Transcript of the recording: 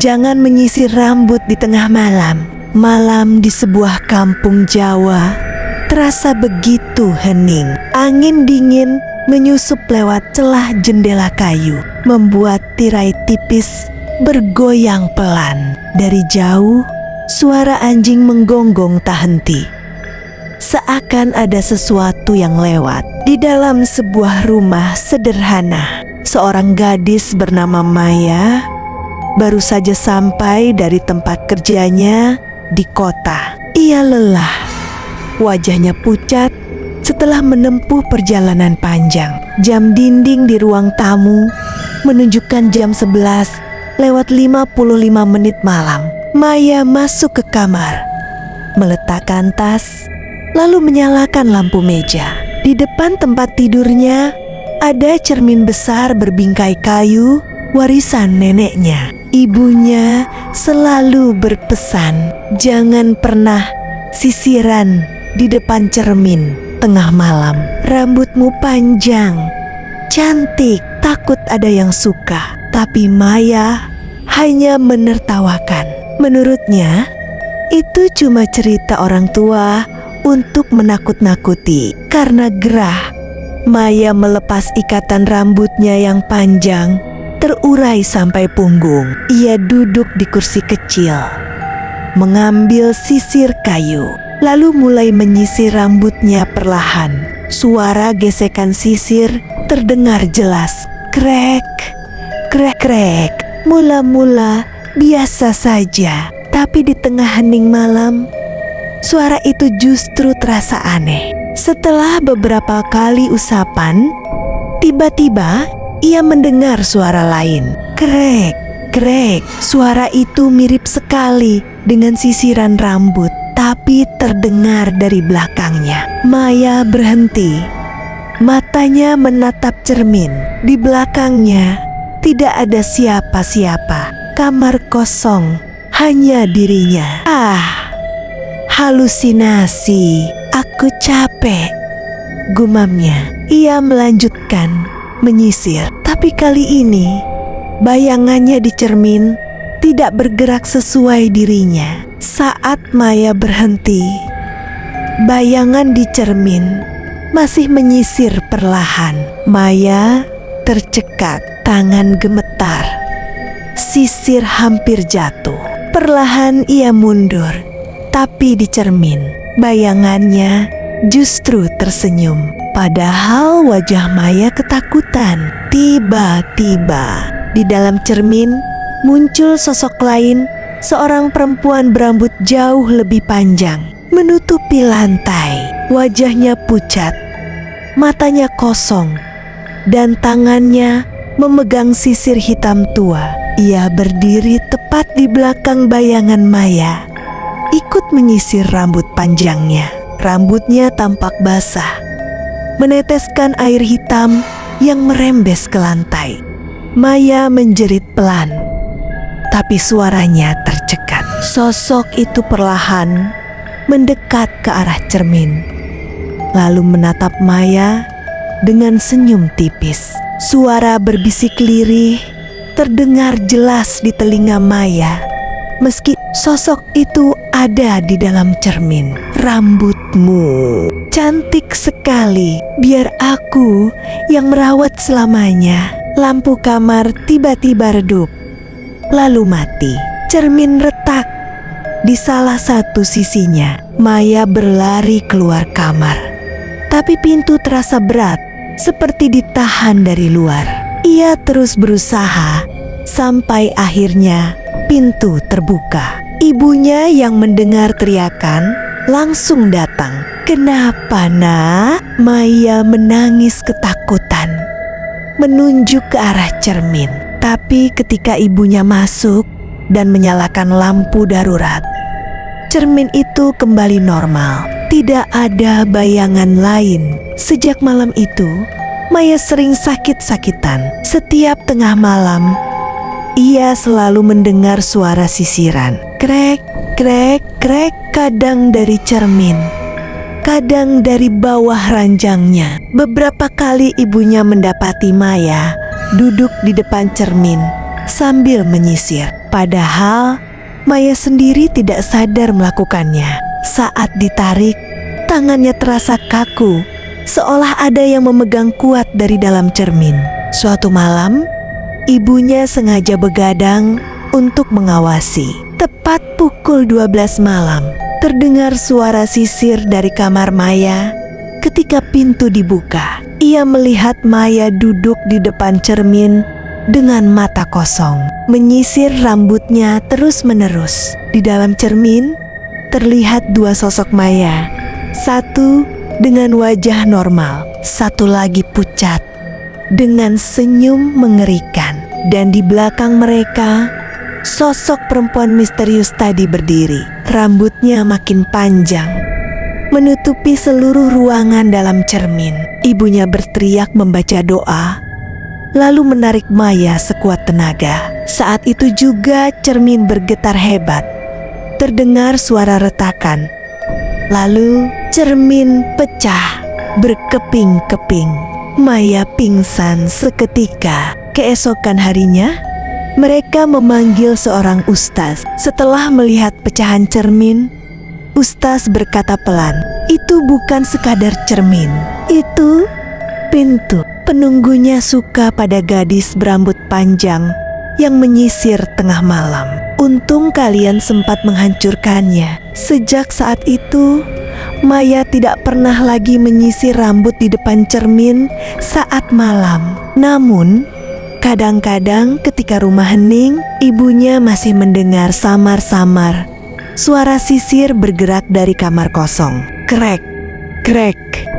Jangan menyisir rambut di tengah malam. Malam di sebuah kampung Jawa terasa begitu hening. Angin dingin menyusup lewat celah jendela kayu, membuat tirai tipis bergoyang pelan. Dari jauh, suara anjing menggonggong tak henti. Seakan ada sesuatu yang lewat. Di dalam sebuah rumah sederhana, seorang gadis bernama Maya baru saja sampai dari tempat kerjanya di kota. Ia lelah, wajahnya pucat setelah menempuh perjalanan panjang. Jam dinding di ruang tamu menunjukkan jam 11:55 malam. Maya masuk ke kamar, meletakkan tas, lalu menyalakan lampu meja. Di depan tempat tidurnya ada cermin besar berbingkai kayu, warisan neneknya. Ibunya selalu berpesan, jangan pernah sisiran di depan cermin tengah malam. Rambutmu panjang, cantik, takut ada yang suka. Tapi Maya hanya menertawakan. Menurutnya, itu cuma cerita orang tua untuk menakut-nakuti. Karena gerah, Maya melepas ikatan rambutnya yang panjang, terurai sampai punggung. Ia duduk di kursi kecil, mengambil sisir kayu, lalu mulai menyisir rambutnya perlahan. Suara gesekan sisir terdengar jelas. Krek, krek, krek. Mula-mula biasa saja, tapi di tengah hening malam, suara itu justru terasa aneh. Setelah beberapa kali usapan, tiba-tiba ia mendengar suara lain. Krek, krek. Suara itu mirip sekali dengan sisiran rambut, tapi terdengar dari belakangnya. Maya berhenti. Matanya menatap cermin. Di belakangnya tidak ada siapa-siapa. Kamar kosong, hanya dirinya. Halusinasi. Aku capek, gumamnya. Ia melanjutkan menyisir, tapi kali ini bayangannya di cermin tidak bergerak sesuai dirinya. Saat Maya berhenti, bayangan di cermin masih menyisir perlahan. Maya tercekat, tangan gemetar, sisir hampir jatuh. Perlahan ia mundur, tapi di cermin bayangannya justru tersenyum. Padahal wajah Maya ketakutan. Tiba-tiba di dalam cermin muncul sosok lain, seorang perempuan berambut jauh lebih panjang, menutupi lantai. Wajahnya pucat, matanya kosong, dan tangannya memegang sisir hitam tua. Ia berdiri tepat di belakang bayangan Maya, ikut menyisir rambut panjangnya. Rambutnya tampak basah, meneteskan air hitam yang merembes ke lantai. Maya menjerit pelan, tapi suaranya tercekat. Sosok itu perlahan mendekat ke arah cermin, lalu menatap Maya dengan senyum tipis. Suara berbisik lirih terdengar jelas di telinga Maya, meski sosok itu ada di dalam cermin. Rambutmu cantik sekali, biar aku yang merawat selamanya. Lampu kamar tiba-tiba redup, lalu mati. Cermin retak di salah satu sisinya. Maya berlari keluar kamar, tapi pintu terasa berat, seperti ditahan dari luar. Ia terus berusaha sampai akhirnya pintu terbuka. Ibunya yang mendengar teriakan langsung datang. Kenapa, nak? Maya menangis ketakutan, menunjuk ke arah cermin. Tapi ketika ibunya masuk dan menyalakan lampu darurat, cermin itu kembali normal. Tidak ada bayangan lain. Sejak malam itu, Maya sering sakit-sakitan. Setiap tengah malam, ia selalu mendengar suara sisiran. Krek, krek, krek. Kadang dari cermin, kadang dari bawah ranjangnya. Beberapa kali ibunya mendapati Maya duduk di depan cermin sambil menyisir. Padahal Maya sendiri tidak sadar melakukannya. Saat ditarik, tangannya terasa kaku, seolah ada yang memegang kuat dari dalam cermin. Suatu malam, ibunya sengaja begadang untuk mengawasi. Tepat pukul 12 malam, terdengar suara sisir dari kamar Maya. Ketika pintu dibuka, ia melihat Maya duduk di depan cermin dengan mata kosong, menyisir rambutnya terus-menerus. Di dalam cermin, terlihat dua sosok Maya. Satu dengan wajah normal, satu lagi pucat, dengan senyum mengerikan. Dan di belakang mereka, sosok perempuan misterius tadi berdiri. Rambutnya makin panjang, menutupi seluruh ruangan dalam cermin. Ibunya berteriak membaca doa, lalu menarik Maya sekuat tenaga. Saat itu juga cermin bergetar hebat. Terdengar suara retakan. Lalu cermin pecah berkeping-keping. Maya pingsan seketika. Keesokan harinya, mereka memanggil seorang ustaz. Setelah melihat pecahan cermin, ustaz berkata pelan, "Itu bukan sekadar cermin, itu pintu." Penunggunya suka pada gadis berambut panjang yang menyisir tengah malam. Untung kalian sempat menghancurkannya. Sejak saat itu, Maya tidak pernah lagi menyisir rambut di depan cermin saat malam. Namun, kadang-kadang ketika rumah hening, ibunya masih mendengar samar-samar suara sisir bergerak dari kamar kosong. Krek, krek.